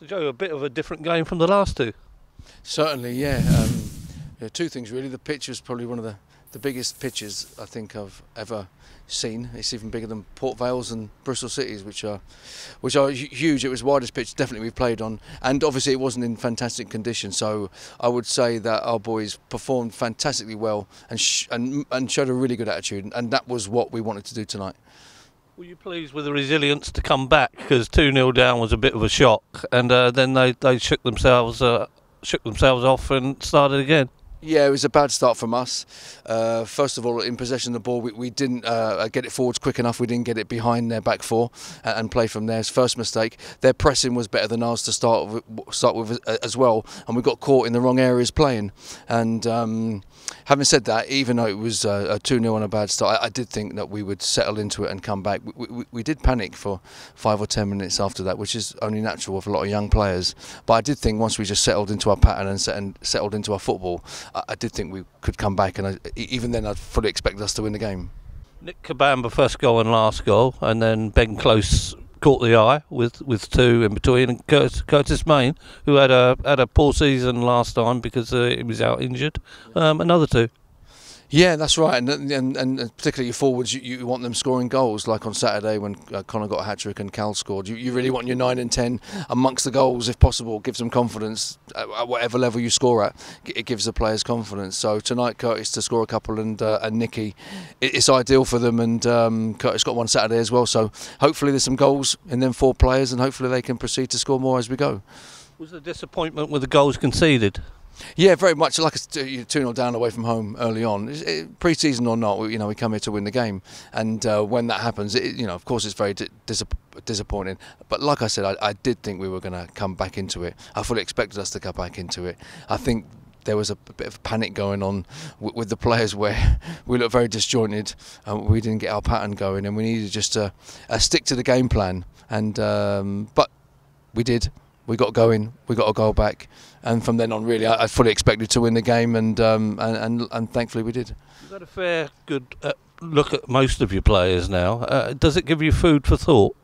So Joe, a bit of a different game from the last two. Certainly, yeah. Two things really. The pitch was probably one of the biggest pitches I think I've ever seen. It's even bigger than Port Vale's and Bristol City's, which are huge. It was the widest pitch definitely we've played on, and obviously it wasn't in fantastic condition. So I would say that our boys performed fantastically well and showed a really good attitude, and that was what we wanted to do tonight. Were you pleased with the resilience to come back? Because 2-0 down was a bit of a shock, and then they shook themselves off and started again. Yeah, it was a bad start from us. First of all, in possession of the ball, we didn't get it forwards quick enough. We didn't get it behind their back four and play from there. First mistake. Their pressing was better than ours to start with as well, and we got caught in the wrong areas playing. And having said that, even though it was a 2-0 on a bad start, I did think that we would settle into it and come back. We did panic for 5 or 10 minutes after that, which is only natural with a lot of young players. But I did think once we just settled into our pattern and settled into our football, I did think we could come back, and even then I fully expected us to win the game. Nicke Kabamba first goal and last goal, and then Ben Close caught the eye with two in between, and Curtis Main, who had a poor season last time because he was out injured, another two. Yeah, that's right, and particularly your forwards, you want them scoring goals, like on Saturday when Connor got a hat-trick and Cal scored. You really want your 9 and 10 amongst the goals if possible. Gives them confidence at whatever level you score at. It gives the players confidence. So tonight, Curtis to score a couple and Nicke, it's ideal for them, and Curtis got one Saturday as well. So hopefully there's some goals in them 4 players, and hopefully they can proceed to score more as we go. Was there disappointment with the goals conceded? Yeah, very much. Like 2-0 down away from home early on, pre-season or not, we come here to win the game, and when that happens, of course it's very disappointing. But like I said, I did think we were going to come back into it. I fully expected us to come back into it. I think there was a bit of panic going on with the players where we looked very disjointed, we didn't get our pattern going, and we needed just to stick to the game plan. And but we did. We got going. We got a goal back, and from then on, really, I fully expected to win the game, and thankfully we did. You've got a fair good look at most of your players now. Does it give you food for thought?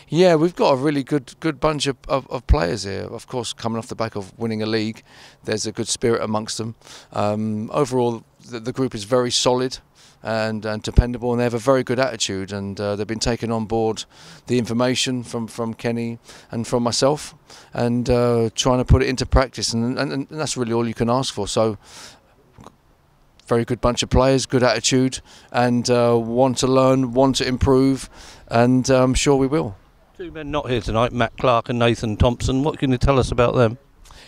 Yeah, we've got a really good bunch of players here. Of course, coming off the back of winning a league, there's a good spirit amongst them. Overall, the group is very solid and dependable, and they have a very good attitude, and they've been taking on board the information from Kenny and from myself, and trying to put it into practice, and that's really all you can ask for. So very good bunch of players, good attitude, and want to learn, want to improve, and I'm sure we will. 2 men not here tonight, Matt Clark and Nathan Thompson. What can you tell us about them?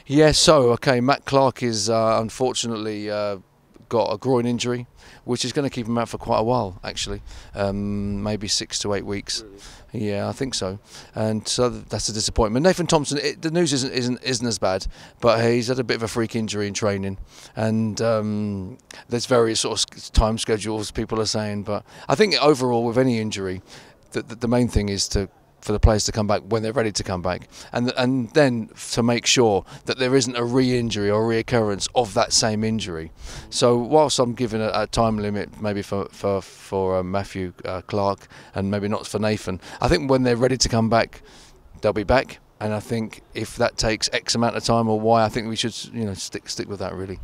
Yeah, okay, Matt Clark is unfortunately got a groin injury, which is going to keep him out for quite a while, actually, maybe 6 to 8 weeks. Really? Yeah, I think so, and so that's a disappointment. Nathan Thompson, the news isn't as bad, but he's had a bit of a freak injury in training, and there's various sort of time schedules people are saying, but I think overall with any injury, the main thing is for the players to come back when they're ready to come back, and then to make sure that there isn't a re-injury or reoccurrence of that same injury. So whilst I'm giving a time limit maybe for Matthew Clark, and maybe not for Nathan, I think when they're ready to come back, they'll be back. And I think if that takes X amount of time or Y, I think we should stick with that really.